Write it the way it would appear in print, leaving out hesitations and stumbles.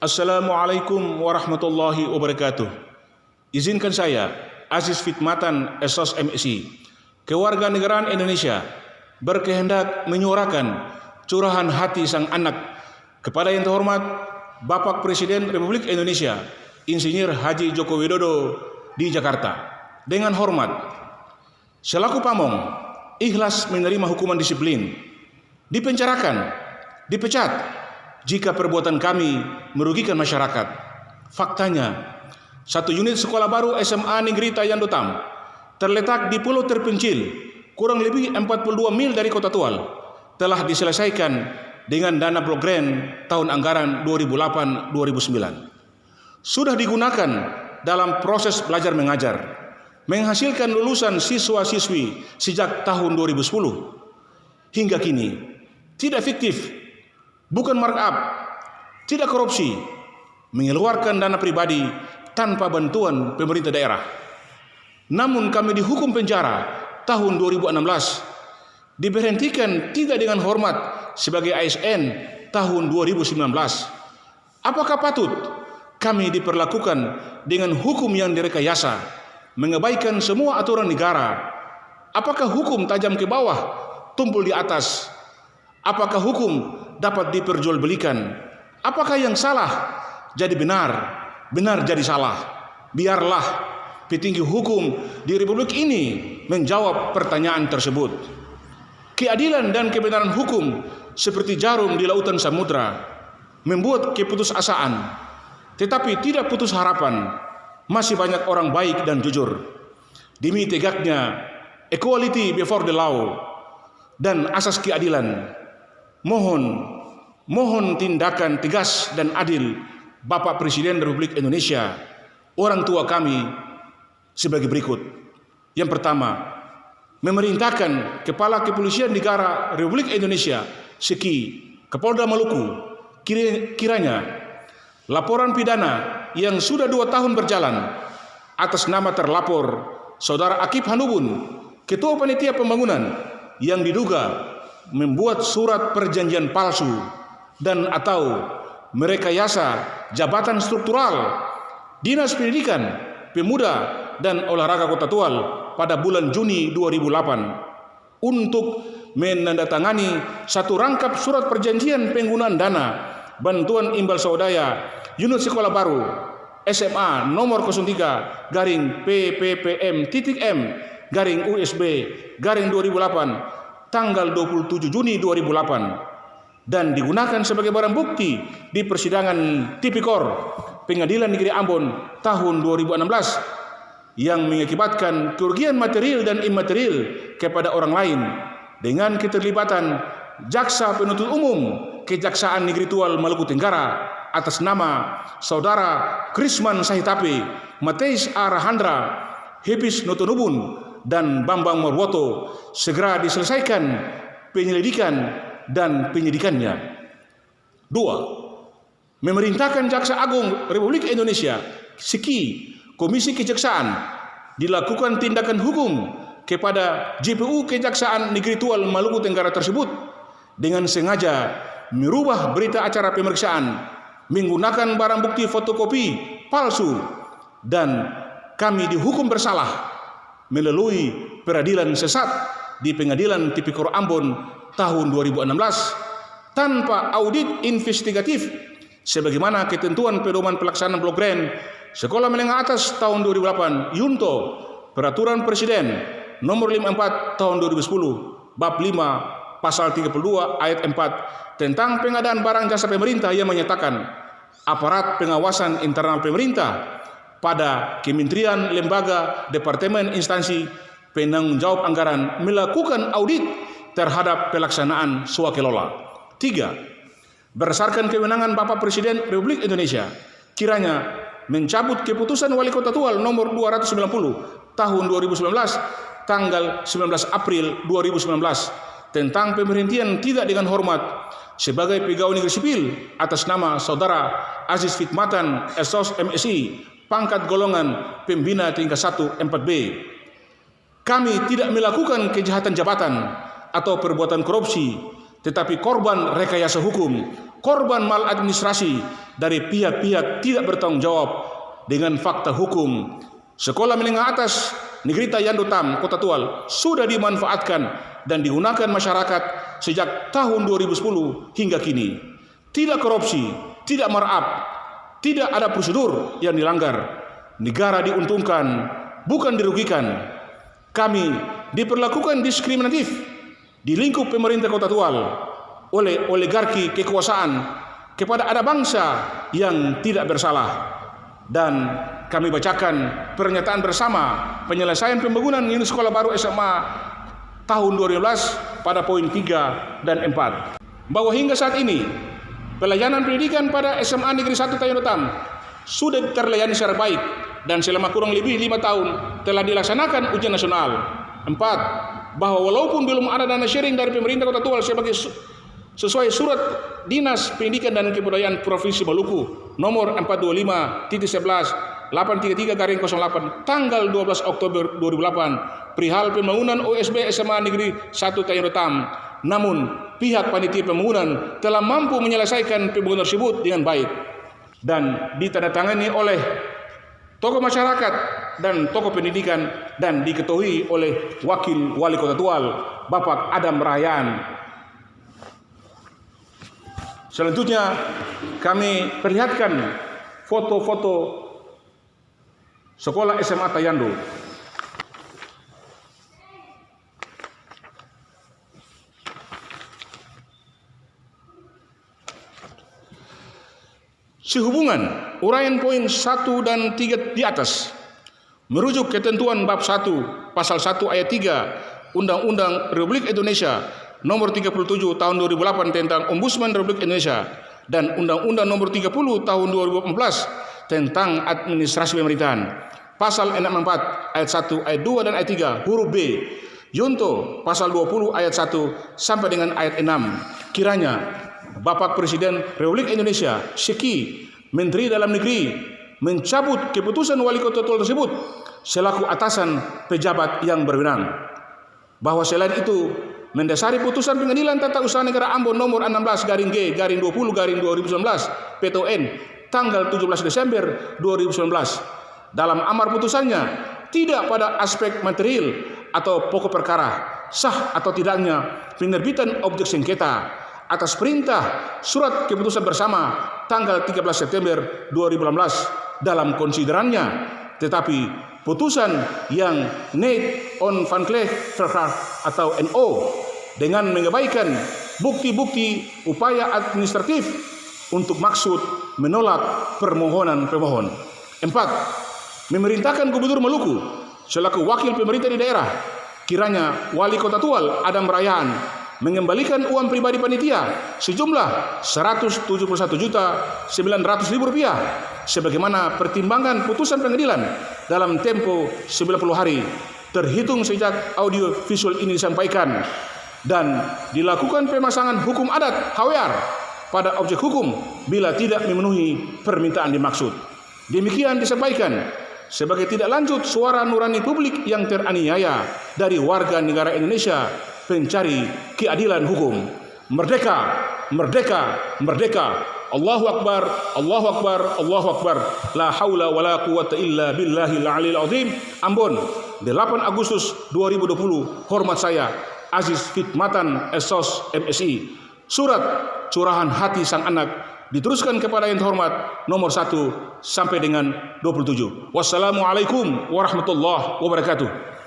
Assalamualaikum warahmatullahi wabarakatuh. Izinkan saya, Aziz Fitmatan SOS MSI, kewarganegaraan Indonesia, berkehendak menyuarakan curahan hati sang anak kepada yang terhormat Bapak Presiden Republik Indonesia, Insinyur Haji Joko Widodo di Jakarta. Dengan hormat, selaku pamong, ikhlas menerima hukuman disiplin, dipenjarakan, dipecat jika perbuatan kami merugikan masyarakat. Faktanya, satu unit sekolah baru SMA Negeri Tayandotam terletak di pulau terpencil kurang lebih 42 mil dari Kota Tual telah diselesaikan dengan dana blok grant tahun anggaran 2008-2009. Sudah digunakan dalam proses belajar mengajar, menghasilkan lulusan siswa-siswi sejak tahun 2010 hingga kini. Tidak fiktif, bukan markup, tidak korupsi, mengeluarkan dana pribadi tanpa bantuan pemerintah daerah. Namun kami dihukum penjara tahun 2016, diberhentikan tidak dengan hormat sebagai ASN tahun 2019. Apakah patut kami diperlakukan dengan hukum yang direkayasa, mengabaikan semua aturan negara? Apakah hukum tajam ke bawah, tumpul di atas? Apakah hukum dapat diperjualbelikan? Apakah yang salah jadi benar, benar jadi salah? Biarlah petinggi hukum di Republik ini menjawab pertanyaan tersebut. Keadilan dan kebenaran hukum seperti jarum di lautan samudra, membuat keputusasaan, tetapi tidak putus harapan. Masih banyak orang baik dan jujur. Demi tegaknya equality before the law dan asas keadilan, mohon tindakan tegas dan adil Bapak Presiden Republik Indonesia, orang tua kami sebagai berikut. Yang pertama, memerintahkan Kepala Kepolisian Negara Republik Indonesia Seki Kapolda Maluku, kiranya laporan pidana yang sudah 2 tahun berjalan atas nama terlapor Saudara Akib Hanubun, Ketua Panitia Pembangunan, yang diduga membuat surat perjanjian palsu dan atau merekayasa jabatan struktural Dinas Pendidikan, Pemuda dan Olahraga Kota Tual pada bulan Juni 2008 untuk menandatangani satu rangkap surat perjanjian penggunaan dana bantuan imbal swadaya unit sekolah baru SMA nomor 03 garing PPPM.M garing USB garing 2008 tanggal 27 Juni 2008 dan digunakan sebagai barang bukti di persidangan Tipikor Pengadilan Negeri Ambon tahun 2016 yang mengakibatkan kerugian material dan imaterial kepada orang lain dengan keterlibatan Jaksa Penuntut Umum Kejaksaan Negeri Tual Maluku Tenggara atas nama Saudara Krisman Sahitape, Mateis Arahandra, Hepis Notonubun dan Bambang Marwoto segera diselesaikan penyelidikan dan penyidikannya. 2. Memerintahkan Jaksa Agung Republik Indonesia Seki Komisi Kejaksaan dilakukan tindakan hukum kepada JPU Kejaksaan Negeri Tual Maluku Tenggara tersebut dengan sengaja merubah berita acara pemeriksaan menggunakan barang bukti fotokopi palsu, dan kami dihukum bersalah melalui peradilan sesat di Pengadilan Tipikor Ambon tahun 2016 tanpa audit investigatif sebagaimana ketentuan pedoman pelaksanaan blok grant sekolah menengah atas tahun 2008 Yunto Peraturan Presiden nomor 54 tahun 2010 bab 5 pasal 32 ayat 4 tentang pengadaan barang jasa pemerintah yang menyatakan aparat pengawasan internal pemerintah pada kementerian, lembaga, departemen, instansi penanggung jawab anggaran melakukan audit terhadap pelaksanaan swakelola. 3. Berdasarkan kewenangan Bapak Presiden Republik Indonesia, kiranya mencabut keputusan Wali Kota Tual nomor 290 tahun 2019 tanggal 19 April 2019 tentang pemberhentian tidak dengan hormat sebagai pegawai negeri sipil atas nama Saudara Aziz Fitmatan SOS MSI pangkat golongan pembina tingkat 1 4B. Kami tidak melakukan kejahatan jabatan atau perbuatan korupsi tetapi korban rekayasa hukum, korban maladministrasi dari pihak-pihak tidak bertanggung jawab dengan fakta hukum. Sekolah menengah atas Negeri Tayando Tam, Kota Tual sudah dimanfaatkan dan digunakan masyarakat sejak tahun 2010 hingga kini. Tidak korupsi, tidak markup, tidak ada prosedur yang dilanggar. Negara diuntungkan, bukan dirugikan. Kami diperlakukan diskriminatif di lingkup pemerintah Kota Tual oleh oligarki kekuasaan kepada ada bangsa yang tidak bersalah. Dan kami bacakan pernyataan bersama penyelesaian pembangunan unit sekolah baru SMA tahun 2012 pada poin 3 dan 4. Bahwa hingga saat ini pelayanan pendidikan pada SMA Negeri 1 Tayando Tam sudah terlayani secara baik dan selama kurang lebih 5 tahun telah dilaksanakan ujian nasional. 4. Bahwa walaupun belum ada dana sharing dari pemerintah Kota Tual sesuai surat Dinas Pendidikan dan Kebudayaan Provinsi Maluku nomor 425-11-833-08 tanggal 12 Oktober 2008 perihal pembangunan OSB SMA Negeri 1 Tayando Tam. Namun pihak panitia pembangunan telah mampu menyelesaikan pembangunan tersebut dengan baik dan ditandatangani oleh tokoh masyarakat dan tokoh pendidikan dan diketuai oleh Wakil Wali Kota Tual Bapak Adam Rayan. Selanjutnya kami perlihatkan foto-foto sekolah SMA Tayando. Sehubungan uraian poin 1 dan 3 di atas merujuk ketentuan bab 1 pasal 1 ayat 3 Undang-Undang Republik Indonesia nomor 37 tahun 2008 tentang Ombudsman Republik Indonesia dan Undang-Undang nomor 30 tahun 2014 tentang administrasi pemerintahan. Pasal 64 ayat 1 ayat 2 dan ayat 3 huruf B. Junto pasal 20 ayat 1 sampai dengan ayat 6. Kiranya Bapak Presiden Republik Indonesia Seki Menteri Dalam Negeri mencabut keputusan Wali Kota Tual tersebut selaku atasan pejabat yang berwenang. Bahwa selain itu mendasari putusan Pengadilan Tata Usaha Negara Ambon nomor 16/G/20/2019 PTN tanggal 17 Desember 2019 dalam amar putusannya tidak pada aspek material atau pokok perkara sah atau tidaknya penerbitan objek sengketa atas perintah surat keputusan bersama tanggal 13 September 2018 dalam konsiderannya, tetapi putusan yang Net on Van Cleef Verklaar atau NO dengan mengabaikan bukti-bukti upaya administratif untuk maksud menolak permohonan pemohon. 4. Memerintahkan Gubernur Maluku selaku wakil pemerintah di daerah, kiranya Wali Kota Tual Adam Rayan mengembalikan uang pribadi panitia sejumlah Rp171.900.000 sebagaimana pertimbangan putusan pengadilan dalam tempo 90 hari terhitung sejak audio visual ini disampaikan dan dilakukan pemasangan hukum adat HWR pada objek hukum bila tidak memenuhi permintaan dimaksud. Demikian disampaikan sebagai tidak lanjut suara nurani publik yang teraniaya dari warga negara Indonesia pencari keadilan hukum. Merdeka, merdeka, merdeka. Allahu Akbar, Allahu Akbar, Allahu Akbar. La haula wa la quwata illa billahil aliyil azim. Ambon, 8 Agustus 2020. Hormat saya Aziz Fitmatan Esos MSI. Surat curahan hati sang anak diteruskan kepada yang terhormat nomor 1 sampai dengan 27. Wassalamualaikum warahmatullahi wabarakatuh.